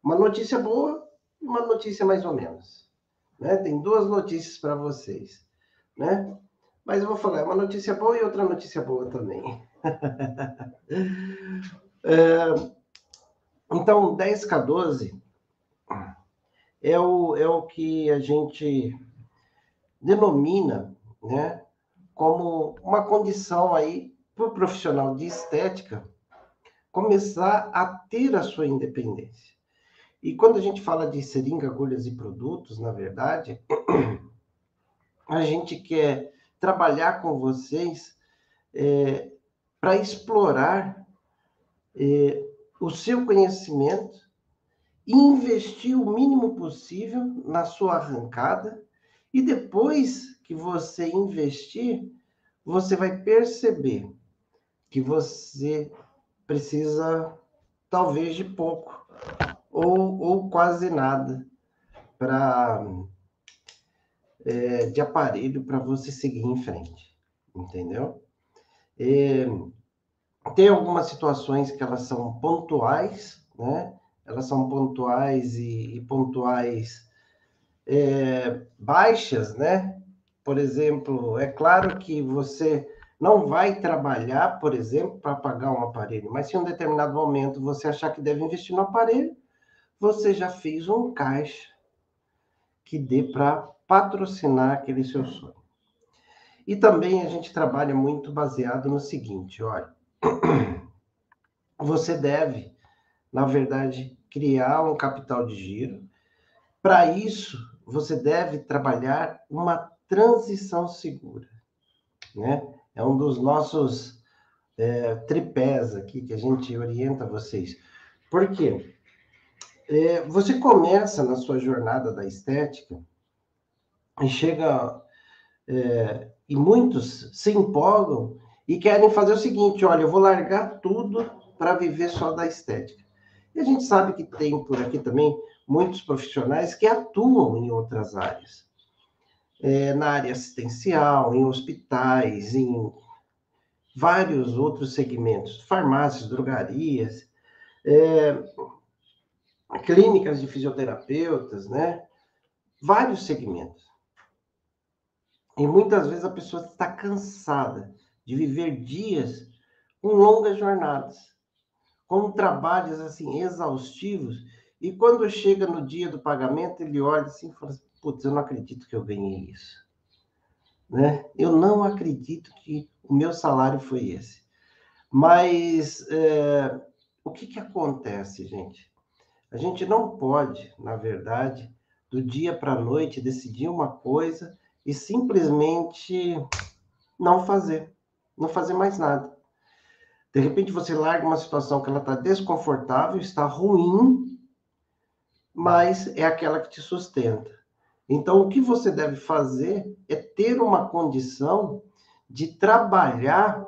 uma notícia boa e uma notícia mais ou menos, né? Tem duas notícias para vocês, né? Mas eu vou falar, uma notícia boa e outra notícia boa também. Então, 10K12 é o que a gente denomina, né, como uma condição aí para o profissional de estética começar a ter a sua independência. E quando a gente fala de seringa, agulhas e produtos, na verdade, a gente quer trabalhar com vocês para explorar o seu conhecimento e investir o mínimo possível na sua arrancada. E depois que você investir, você vai perceber que você precisa, talvez, de pouco ou quase nada de aparelho para você seguir em frente, entendeu? Tem algumas situações que elas são pontuais, né? Elas são pontuais e pontuais baixas, né? Por exemplo, é claro que você não vai trabalhar, por exemplo, para pagar um aparelho, mas se em um determinado momento você achar que deve investir no aparelho, você já fez um caixa que dê para patrocinar aquele seu sonho. E também a gente trabalha muito baseado no seguinte, olha, você deve, na verdade, criar um capital de giro. Para isso, você deve trabalhar uma transição segura, né? É um dos nossos tripés aqui que a gente orienta vocês. Por quê? Você começa na sua jornada da estética e chega e muitos se empolgam e querem fazer o seguinte, olha, eu vou largar tudo para viver só da estética. E a gente sabe que tem por aqui também muitos profissionais que atuam em outras áreas. Na área assistencial, em hospitais, em vários outros segmentos, farmácias, drogarias, clínicas de fisioterapeutas, né? Vários segmentos. E muitas vezes a pessoa está cansada de viver dias com longas jornadas, com trabalhos assim exaustivos, e quando chega no dia do pagamento, ele olha assim e fala assim, putz, eu não acredito que eu ganhei isso, né? Eu não acredito que o meu salário foi esse. Mas o que acontece, gente? A gente não pode, na verdade, do dia para a noite, decidir uma coisa e simplesmente não fazer mais nada. De repente você larga uma situação que ela está desconfortável, está ruim, mas é aquela que te sustenta. Então, o que você deve fazer é ter uma condição de trabalhar,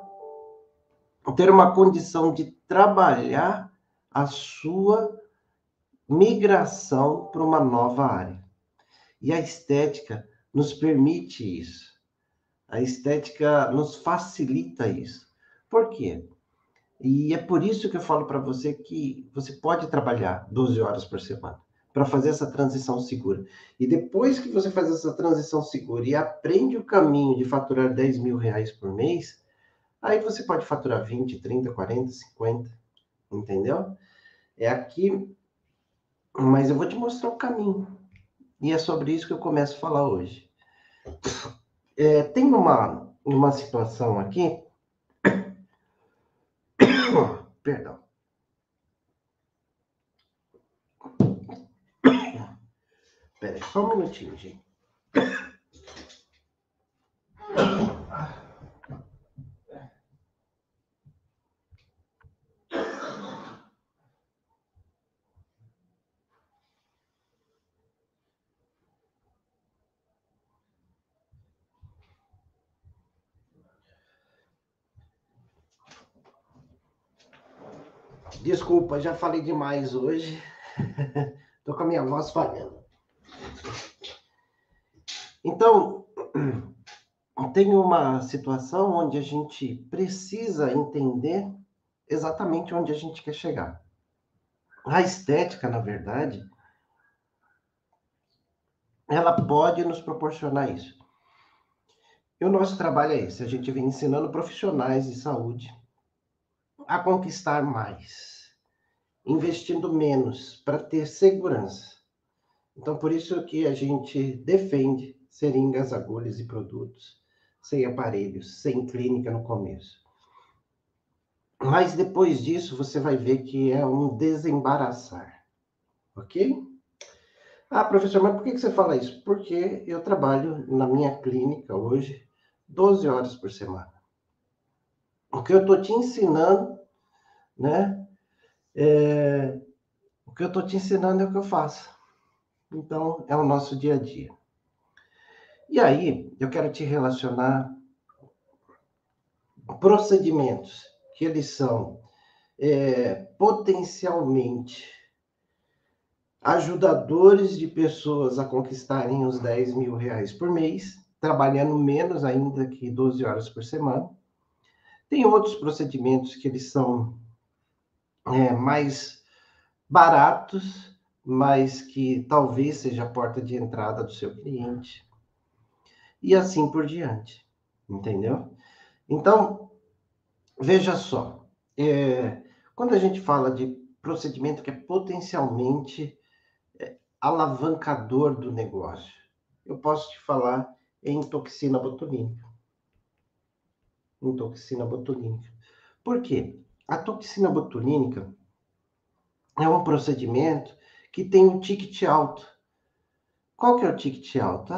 a sua migração para uma nova área. E a estética nos permite isso. A estética nos facilita isso. Por quê? E é por isso que eu falo para você que você pode trabalhar 12 horas por semana para fazer essa transição segura. E depois que você faz essa transição segura e aprende o caminho de faturar 10 mil reais por mês, aí você pode faturar 20, 30, 40, 50, entendeu? É aqui, mas eu vou te mostrar o caminho. E é sobre isso que eu começo a falar hoje. Tem uma situação aqui, perdão. Espera aí, só um minutinho, gente. Desculpa, já falei demais hoje. Tô com a minha voz falhando. Então, tem uma situação onde a gente precisa entender exatamente onde a gente quer chegar. A estética, na verdade, ela pode nos proporcionar isso. E o nosso trabalho é esse, a gente vem ensinando profissionais de saúde a conquistar mais, investindo menos para ter segurança. Então, por isso que a gente defende seringas, agulhas e produtos sem aparelhos, sem clínica no começo. Mas depois disso, você vai ver que é um desembaraçar, ok? Ah, professor, mas por que você fala isso? Porque eu trabalho na minha clínica hoje 12 horas por semana. O que eu estou te ensinando, né? O que eu estou te ensinando é o que eu faço. Então, é o nosso dia a dia. E aí, eu quero te relacionar procedimentos que eles são potencialmente ajudadores de pessoas a conquistarem os 10 mil reais por mês, trabalhando menos ainda que 12 horas por semana. Tem outros procedimentos que eles são mais baratos, mas que talvez seja a porta de entrada do seu cliente. E assim por diante, entendeu? Então, veja só, quando a gente fala de procedimento que é potencialmente alavancador do negócio, eu posso te falar em toxina botulínica. Em toxina botulínica. Por quê? A toxina botulínica é um procedimento que tem um ticket alto. Qual que é o ticket alto?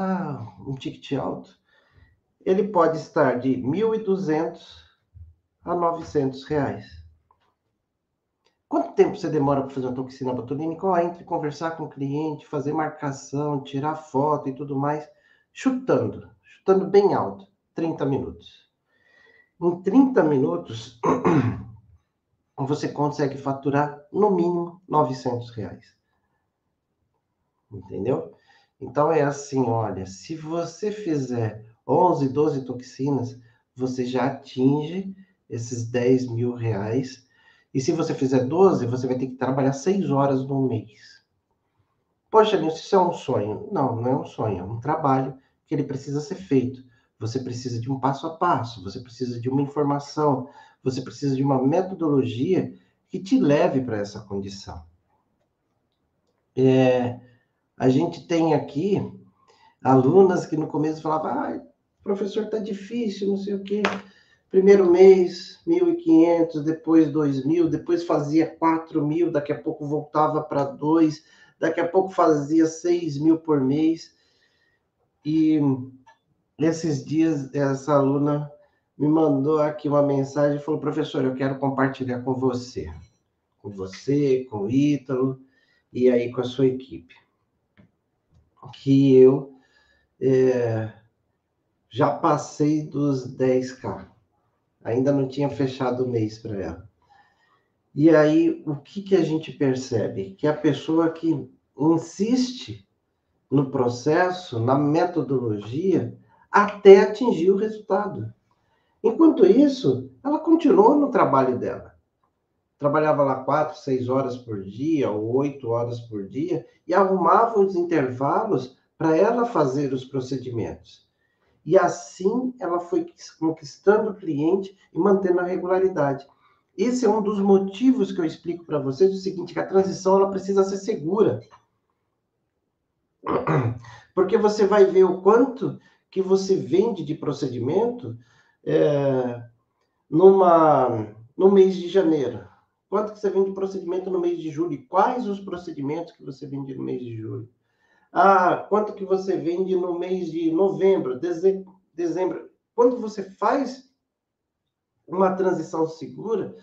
Um ticket alto. Ele pode estar de 1.200 a 900 reais. Quanto tempo você demora para fazer uma toxina botulínica? Entre conversar com o cliente, fazer marcação, tirar foto e tudo mais, chutando bem alto, 30 minutos. Em 30 minutos, você consegue faturar no mínimo 900 reais. Entendeu? Então é assim, olha, se você fizer 11, 12 toxinas, você já atinge esses 10 mil reais. E se você fizer 12, você vai ter que trabalhar 6 horas no mês. Poxa, Nilson, isso é um sonho? Não, não é um sonho, é um trabalho que ele precisa ser feito. Você precisa de um passo a passo, você precisa de uma informação, você precisa de uma metodologia que te leve para essa condição. A gente tem aqui alunas que no começo falavam, professor, tá difícil, não sei o quê. Primeiro mês, 1.500, depois 2.000, depois fazia 4.000, daqui a pouco voltava para 2, daqui a pouco fazia 6.000 por mês. E nesses dias, essa aluna me mandou aqui uma mensagem e falou, professor, eu quero compartilhar com você, com o Ítalo, e aí com a sua equipe, que eu já passei dos 10K. Ainda não tinha fechado o mês para ela. E aí, o que a gente percebe? Que a pessoa que insiste no processo, na metodologia, até atingir o resultado. Enquanto isso, ela continuou no trabalho dela. Trabalhava lá 4, 6 horas por dia, ou 8 horas por dia, e arrumava os intervalos para ela fazer os procedimentos. E assim ela foi conquistando o cliente e mantendo a regularidade. Esse é um dos motivos que eu explico para vocês, o seguinte, que a transição ela precisa ser segura. Porque você vai ver o quanto que você vende de procedimento no mês de janeiro. Quanto que você vende de procedimento no mês de julho? E quais os procedimentos que você vende no mês de julho? Quanto que você vende no mês de novembro, dezembro? Quando você faz uma transição segura,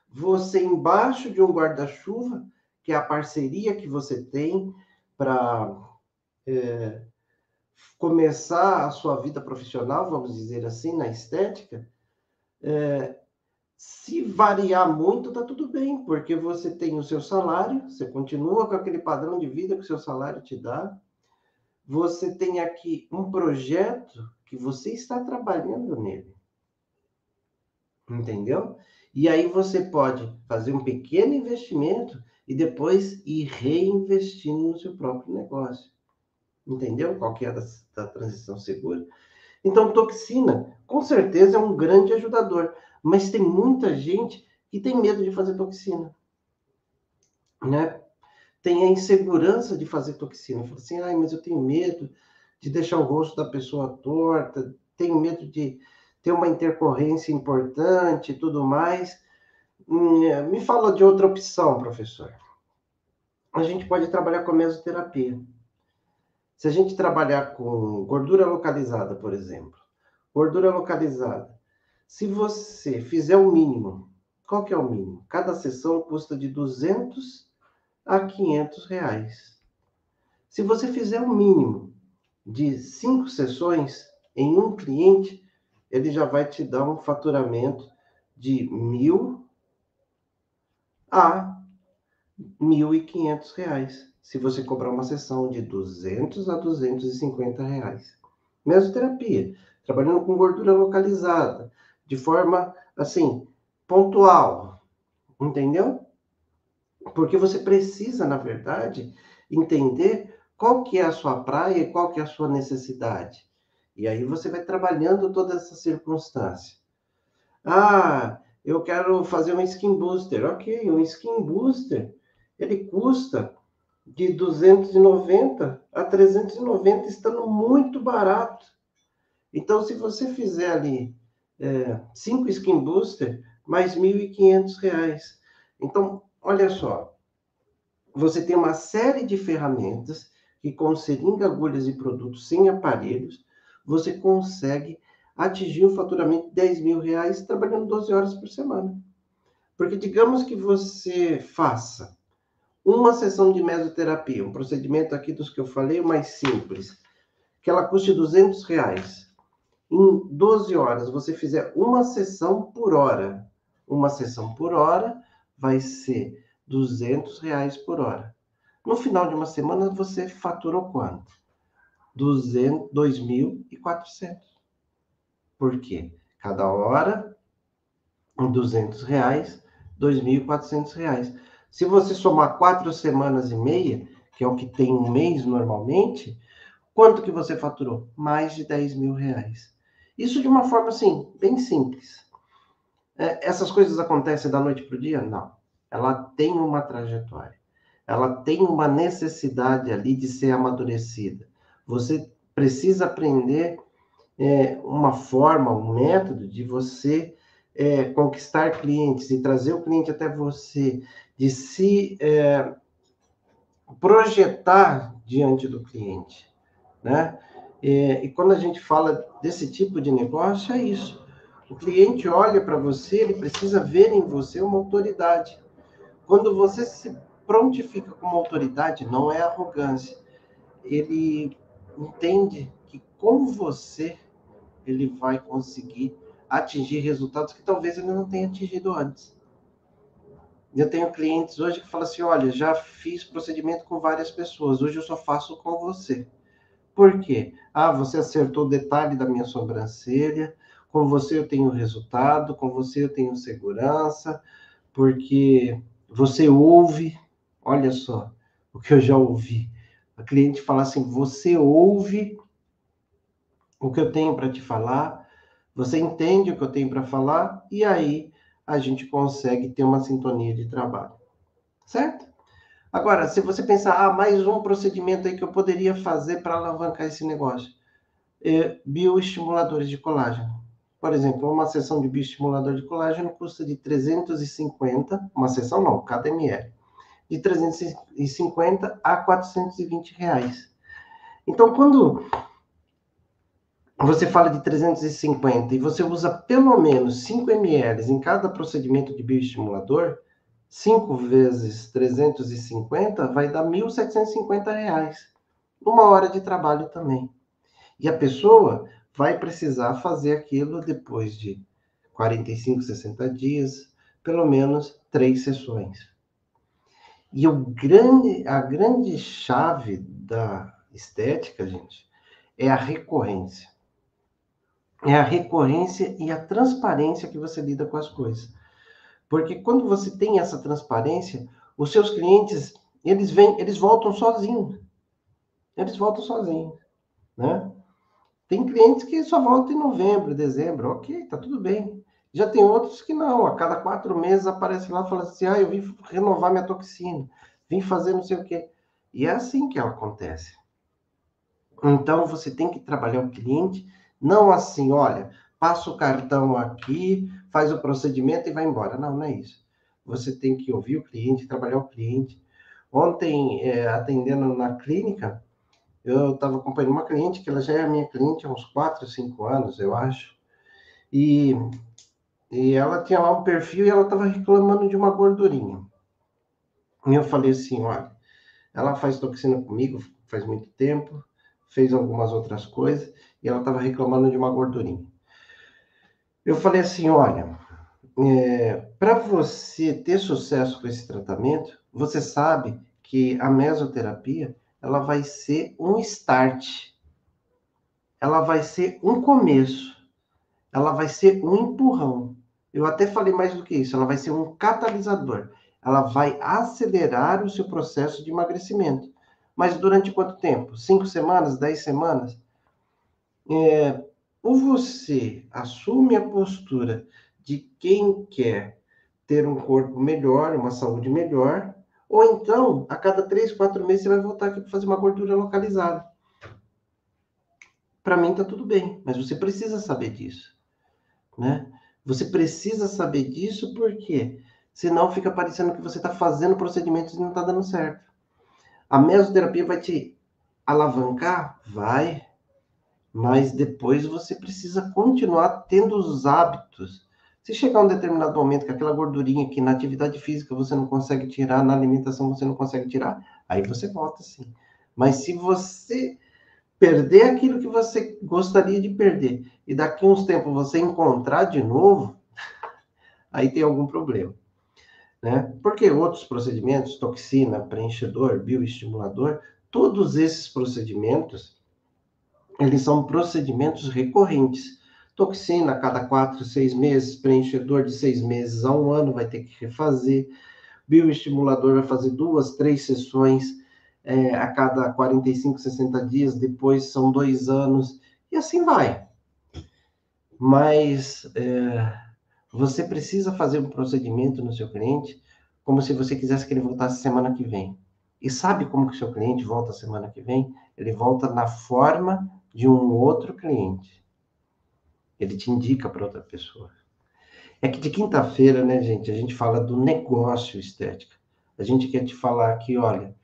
você embaixo de um guarda-chuva, que é a parceria que você tem para começar a sua vida profissional, vamos dizer assim, na estética, se variar muito, tá tudo bem, porque você tem o seu salário, você continua com aquele padrão de vida que o seu salário te dá, você tem aqui um projeto que você está trabalhando nele. Entendeu? E aí você pode fazer um pequeno investimento e depois ir reinvestindo no seu próprio negócio. Entendeu qual que é da transição segura? Então, toxina, com certeza, é um grande ajudador. Mas tem muita gente que tem medo de fazer toxina, né? Tem a insegurança de fazer toxina. Fala assim, ai, mas eu tenho medo de deixar o rosto da pessoa torta, tenho medo de ter uma intercorrência importante e tudo mais. Me fala de outra opção, professor. A gente pode trabalhar com a mesoterapia. Se a gente trabalhar com gordura localizada, por exemplo, gordura localizada, se você fizer o mínimo, qual que é o mínimo? Cada sessão custa de 200 a 500 reais. Se você fizer o mínimo de 5 sessões em um cliente, ele já vai te dar um faturamento de 1.000 a 1.500 reais. Se você cobrar uma sessão de 200 a 250 reais. Mesoterapia, trabalhando com gordura localizada, de forma, assim, pontual, entendeu? Porque você precisa, na verdade, entender qual que é a sua praia e qual que é a sua necessidade. E aí você vai trabalhando toda essa circunstância. Ah, eu quero fazer um skin booster. Ok, um skin booster, ele custa de 290 a 390, estando muito barato. Então, se você fizer ali 5 skin booster, mais R$ 1.500. Então, olha só, você tem uma série de ferramentas que com seringa, agulhas e produtos sem aparelhos, você consegue atingir um faturamento de R$ 10.000 trabalhando 12 horas por semana. Porque digamos que você faça uma sessão de mesoterapia, um procedimento aqui dos que eu falei, o mais simples, que ela custe R$ 200. Em 12 horas, você fizer uma sessão por hora. Uma sessão por hora vai ser R$ 200 por hora. No final de uma semana, você faturou quanto? 2.400. Por quê? Cada hora, R$ 200, R$ 2.400. Se você somar 4 semanas e meia, que é o que tem um mês normalmente, quanto que você faturou? Mais de R$ 10.000. Isso de uma forma, assim, bem simples. Essas coisas acontecem da noite para o dia? Não. Ela tem uma trajetória. Ela tem uma necessidade ali de ser amadurecida. Você precisa aprender uma forma, um método de você conquistar clientes e trazer o cliente até você, de se projetar diante do cliente, né? E quando a gente fala desse tipo de negócio, é isso. O cliente olha para você, ele precisa ver em você uma autoridade. Quando você se prontifica como autoridade, não é arrogância. Ele entende que com você ele vai conseguir atingir resultados que talvez ele não tenha atingido antes. Eu tenho clientes hoje que falam assim, olha, já fiz procedimento com várias pessoas, hoje eu só faço com você. Por quê? Ah, você acertou o detalhe da minha sobrancelha, com você eu tenho resultado, com você eu tenho segurança, porque você ouve, olha só o que eu já ouvi. A cliente fala assim, você ouve o que eu tenho para te falar, você entende o que eu tenho para falar, e aí a gente consegue ter uma sintonia de trabalho, certo? Agora, se você pensar, mais um procedimento aí que eu poderia fazer para alavancar esse negócio, bioestimuladores de colágeno. Por exemplo, uma sessão de bioestimulador de colágeno custa de 350, uma sessão não, cada ml, de 350 a R$ 420. Então, quando você fala de 350 e você usa pelo menos 5 ml em cada procedimento de bioestimulador, 5 vezes 350 vai dar R$ 1.750. Uma hora de trabalho também. E a pessoa vai precisar fazer aquilo depois de 45, 60 dias, pelo menos 3 sessões. E a grande chave da estética, gente, é a recorrência. É a recorrência e a transparência que você lida com as coisas. Porque quando você tem essa transparência, os seus clientes, eles voltam sozinhos. Eles voltam sozinhos, né? Tem clientes que só voltam em novembro, dezembro, ok, tá tudo bem. Já tem outros que não, a cada 4 meses aparece lá e fala assim, eu vim renovar minha toxina, vim fazer não sei o quê. E é assim que ela acontece. Então, você tem que trabalhar o cliente, não assim, olha, passa o cartão aqui, faz o procedimento e vai embora. Não, não é isso. Você tem que ouvir o cliente, trabalhar o cliente. Ontem, atendendo na clínica, eu estava acompanhando uma cliente, que ela já é minha cliente há uns 4, 5 anos, eu acho. E, e ela tinha lá um perfil e ela estava reclamando de uma gordurinha. E eu falei assim, olha, ela faz toxina comigo faz muito tempo, fez algumas outras coisas, e ela estava reclamando de uma gordurinha. Eu falei assim, olha, para você ter sucesso com esse tratamento, você sabe que a mesoterapia, ela vai ser um start, ela vai ser um começo, ela vai ser um empurrão. Eu até falei mais do que isso, ela vai ser um catalisador. Ela vai acelerar o seu processo de emagrecimento. Mas durante quanto tempo? 5 semanas? 10 semanas? Ou você assume a postura de quem quer ter um corpo melhor, uma saúde melhor, ou então, a cada 3, 4 meses, você vai voltar aqui para fazer uma gordura localizada. Para mim, tá tudo bem, mas você precisa saber disso, né? Você precisa saber disso porque senão fica parecendo que você está fazendo procedimentos e não está dando certo. A mesoterapia vai te alavancar? Vai, mas depois você precisa continuar tendo os hábitos. Se chegar um determinado momento que aquela gordurinha que na atividade física você não consegue tirar, na alimentação você não consegue tirar, aí você volta sim. Mas se você perder aquilo que você gostaria de perder e daqui a uns tempos você encontrar de novo, aí tem algum problema, né? Porque outros procedimentos, toxina, preenchedor, bioestimulador, todos esses procedimentos, eles são procedimentos recorrentes. Toxina a cada 4, 6 meses, preenchedor de 6 meses a 1 ano vai ter que refazer, bioestimulador vai fazer 2, 3 sessões a cada 45, 60 dias, depois são 2 anos, e assim vai. Mas você precisa fazer um procedimento no seu cliente como se você quisesse que ele voltasse semana que vem. E sabe como que o seu cliente volta semana que vem? Ele volta na forma de um outro cliente. Ele te indica para outra pessoa. É que de quinta-feira, né, gente, a gente fala do negócio estética. A gente quer te falar aqui, olha,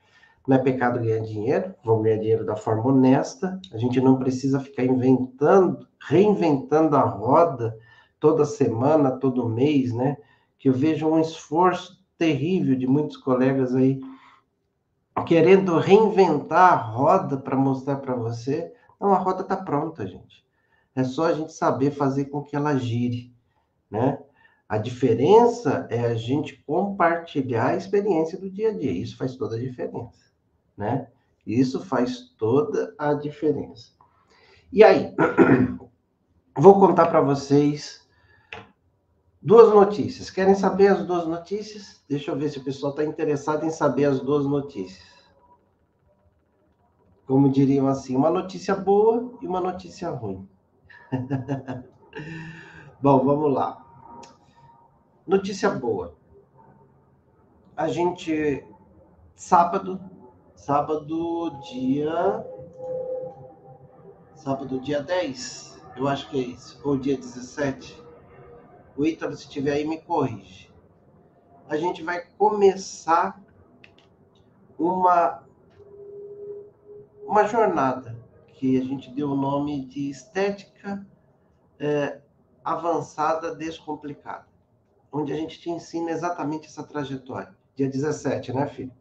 não é pecado ganhar dinheiro, vamos ganhar dinheiro da forma honesta, a gente não precisa ficar reinventando a roda toda semana, todo mês, né? Que eu vejo um esforço terrível de muitos colegas aí querendo reinventar a roda para mostrar para você. Não, a roda está pronta, gente. É só a gente saber fazer com que ela gire, né? A diferença é a gente compartilhar a experiência do dia a dia. Isso faz toda a diferença, né? Isso faz toda a diferença. E aí, vou contar para vocês 2 notícias. Querem saber as 2 notícias? Deixa eu ver se o pessoal está interessado em saber as 2 notícias. Como diriam assim, uma notícia boa e uma notícia ruim. Bom, vamos lá. Notícia boa. A gente, sábado, dia 10, eu acho que é isso, ou dia 17. O Ítalo, se tiver aí, me corrige. A gente vai começar uma jornada que a gente deu o nome de estética avançada descomplicada, onde a gente te ensina exatamente essa trajetória. Dia 17, né, filho?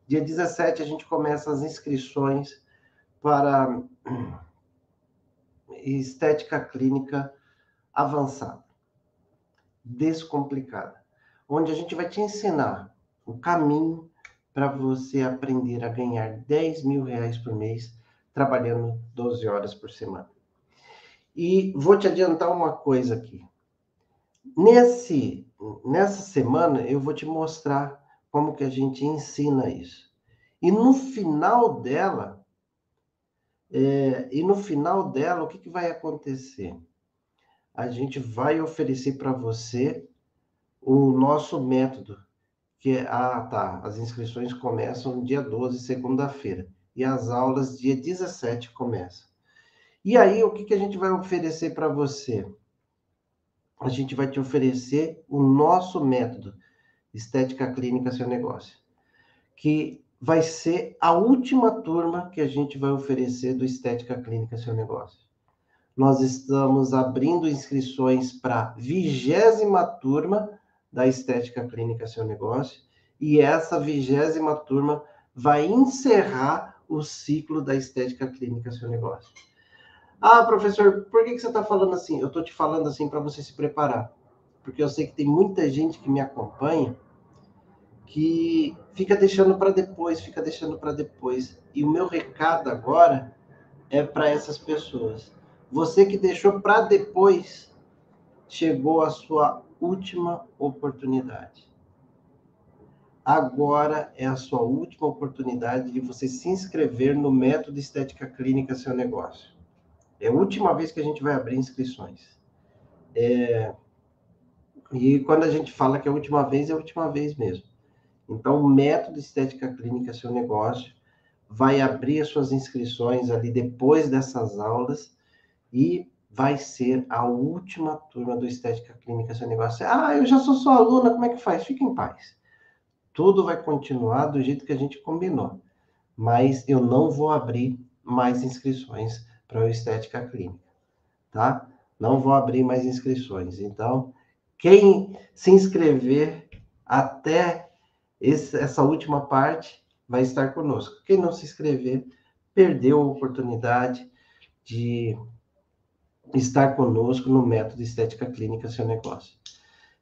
Dia 17 a gente começa as inscrições para estética clínica avançada, descomplicada, onde a gente vai te ensinar o caminho para você aprender a ganhar 10 mil reais por mês trabalhando 12 horas por semana. E vou te adiantar uma coisa aqui. Nessa semana, eu vou te mostrar como que a gente ensina isso. E no final dela, o que vai acontecer? A gente vai oferecer para você o nosso método, as inscrições começam no dia 12, segunda-feira, e as aulas dia 17 começam. E aí, o que a gente vai oferecer para você? A gente vai te oferecer o nosso método, Estética Clínica Seu Negócio, que vai ser a última turma que a gente vai oferecer do Estética Clínica Seu Negócio. Nós estamos abrindo inscrições para a 20ª turma da Estética Clínica Seu Negócio, e essa 20ª turma vai encerrar o ciclo da Estética Clínica Seu Negócio. Ah, professor, por que você está falando assim? Eu estou te falando assim para você se preparar, porque eu sei que tem muita gente que me acompanha que fica deixando para depois, E o meu recado agora é para essas pessoas. Você que deixou para depois, chegou a sua última oportunidade. Agora é a sua última oportunidade de você se inscrever no Método Estética Clínica Seu Negócio. É a última vez que a gente vai abrir inscrições. E quando a gente fala que é a última vez, é a última vez mesmo. Então, o Método Estética Clínica Seu Negócio vai abrir as suas inscrições ali depois dessas aulas e vai ser a última turma do Estética Clínica Seu Negócio. Ah, eu já sou sua aluna, como é que faz? Fique em paz. Tudo vai continuar do jeito que a gente combinou, mas eu não vou abrir mais inscrições para o Estética Clínica, tá? Não vou abrir mais inscrições. Então, quem se inscrever até essa última parte vai estar conosco. Quem não se inscrever, perdeu a oportunidade de estar conosco no Método Estética Clínica Seu Negócio.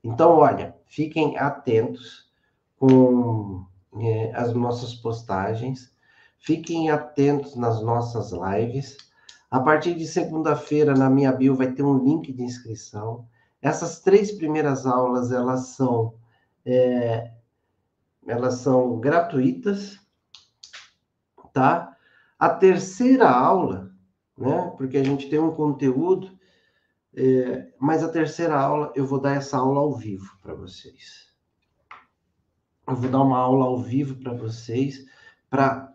Então, olha, fiquem atentos com as nossas postagens, fiquem atentos nas nossas lives. A partir de segunda-feira, na minha bio, vai ter um link de inscrição. Essas 3 primeiras aulas, elas são gratuitas, tá? A terceira aula, né? Porque a gente tem um conteúdo, mas a terceira aula, eu vou dar essa aula ao vivo para vocês. Eu vou dar uma aula ao vivo para vocês, para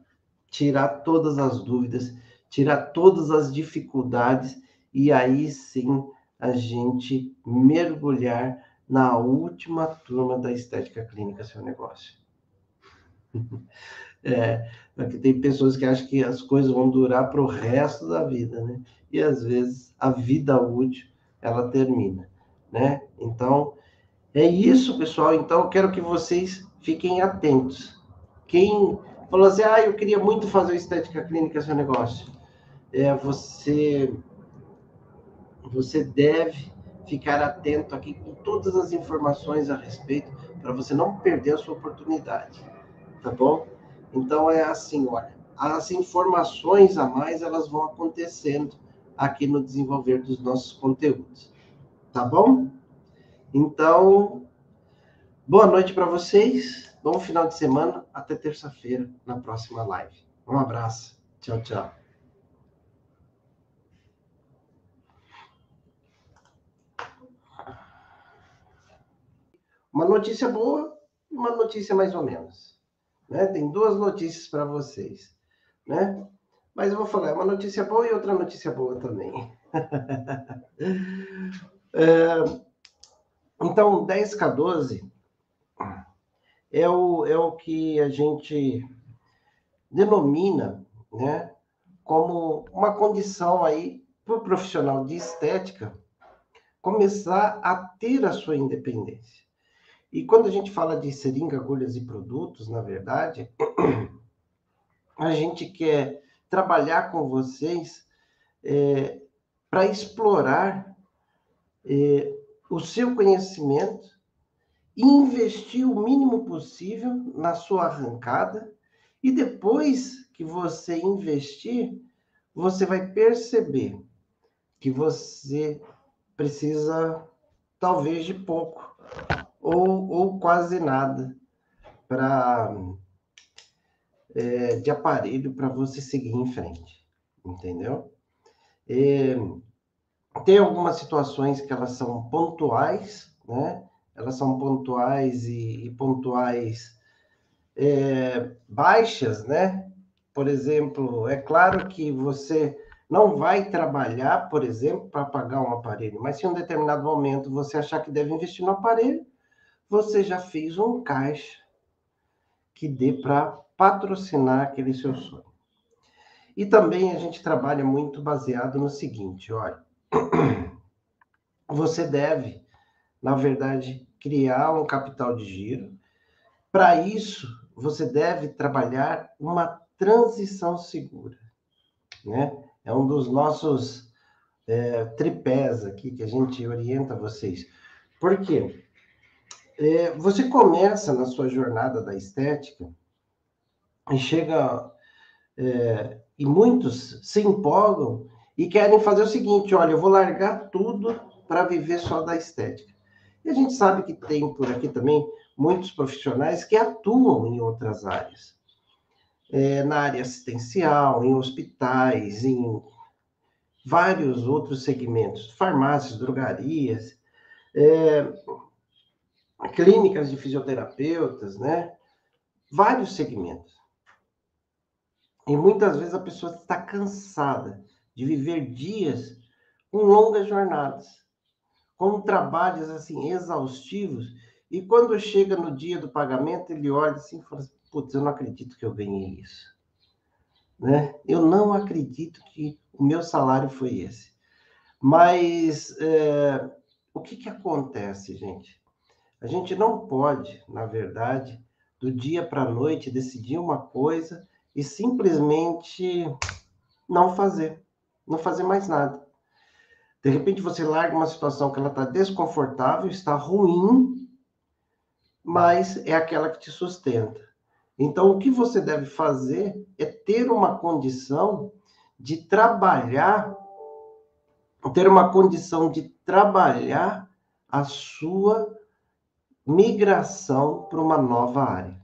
tirar todas as dúvidas, tirar todas as dificuldades, e aí sim a gente mergulhar na última turma da Estética Clínica Seu Negócio. Porque tem pessoas que acham que as coisas vão durar para o resto da vida, né? E às vezes a vida útil, ela termina, né? Então, é isso, pessoal. Então, eu quero que vocês fiquem atentos. Quem falou assim, eu queria muito fazer Estética Clínica Seu Negócio. Você deve ficar atento aqui com todas as informações a respeito, para você não perder a sua oportunidade, tá bom? Então, é assim, olha, as informações a mais, elas vão acontecendo aqui no desenvolver dos nossos conteúdos, tá bom? Então, boa noite para vocês, bom final de semana, até terça-feira, na próxima live. Um abraço, tchau, tchau. Uma notícia boa e uma notícia mais ou menos, né? Tem 2 notícias para vocês, né? Mas eu vou falar, uma notícia boa e outra notícia boa também. Então, 10K12 é o que a gente denomina, né, como uma condição aí para o profissional de estética começar a ter a sua independência. E quando a gente fala de seringa, agulhas e produtos, na verdade, a gente quer trabalhar com vocês para explorar o seu conhecimento e investir o mínimo possível na sua arrancada, e depois que você investir, você vai perceber que você precisa talvez de pouco ou quase nada de aparelho para você seguir em frente, entendeu? Tem algumas situações que elas são pontuais, né? Elas são pontuais e pontuais baixas, né? Por exemplo, é claro que você não vai trabalhar, por exemplo, para pagar um aparelho, mas se em um determinado momento você achar que deve investir no aparelho, você já fez um caixa que dê para patrocinar aquele seu sonho. E também a gente trabalha muito baseado no seguinte, olha, você deve, na verdade, criar um capital de giro. Para isso, você deve trabalhar uma transição segura, né? É um dos nossos tripés aqui que a gente orienta vocês. Por quê? Você começa na sua jornada da estética e chega e muitos se empolgam e querem fazer o seguinte, olha, eu vou largar tudo para viver só da estética. E a gente sabe que tem por aqui também muitos profissionais que atuam em outras áreas. Na área assistencial, em hospitais, em vários outros segmentos, farmácias, drogarias, clínicas de fisioterapeutas, né? Vários segmentos. E muitas vezes a pessoa está cansada de viver dias com longas jornadas, com trabalhos assim exaustivos, e quando chega no dia do pagamento, ele olha assim e fala assim, putz, eu não acredito que eu ganhei isso, né? Eu não acredito que o meu salário foi esse. Mas o que acontece, gente? A gente não pode, na verdade, do dia para a noite decidir uma coisa e simplesmente não fazer mais nada. De repente você larga uma situação que ela está desconfortável, está ruim, mas é aquela que te sustenta. Então, o que você deve fazer é ter uma condição de trabalhar, ter uma condição de trabalhar a sua migração para uma nova área.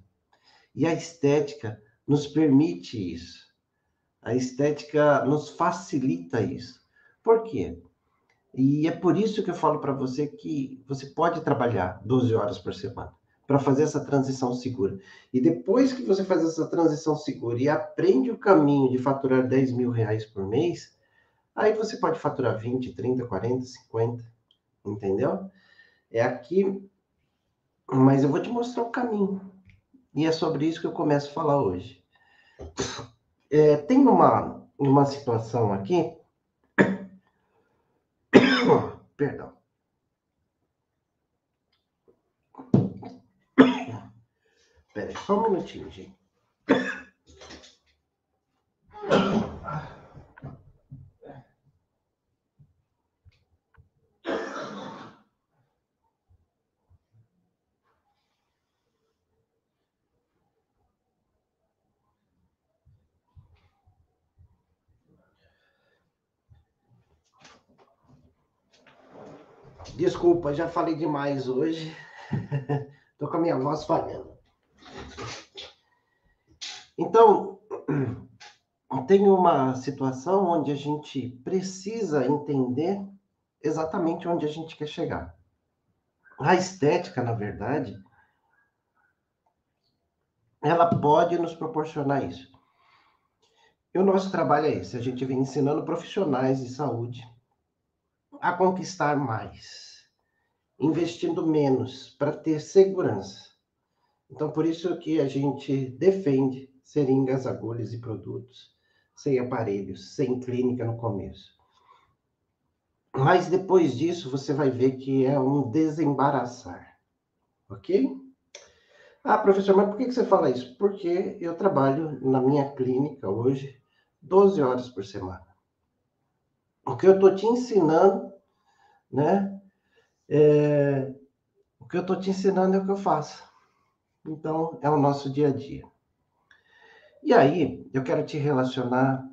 E a estética nos permite isso. A estética nos facilita isso. Por quê? E é por isso que eu falo para você que você pode trabalhar 12 horas por semana para fazer essa transição segura. E depois que você faz essa transição segura e aprende o caminho de faturar 10 mil reais por mês, aí você pode faturar 20, 30, 40, 50, entendeu? É aqui, mas eu vou te mostrar o caminho. E é sobre isso que eu começo a falar hoje. Tem uma situação aqui, perdão. Pera aí, só um minutinho, gente. Desculpa, já falei demais hoje. Tô com a minha voz falhando. Então, tem uma situação onde a gente precisa entender exatamente onde a gente quer chegar. A estética, na verdade, ela pode nos proporcionar isso. E o nosso trabalho é esse, a gente vem ensinando profissionais de saúde a conquistar mais, investindo menos para ter segurança. Então, por isso que a gente defende seringas, agulhas e produtos sem aparelhos, sem clínica no começo. Mas depois disso, você vai ver que é um desembaraçar, ok? Ah, professor, mas por que você fala isso? Porque eu trabalho na minha clínica hoje 12 horas por semana. O que eu estou te ensinando, né? O que eu estou te ensinando é o que eu faço. Então, é o nosso dia a dia. E aí, eu quero te relacionar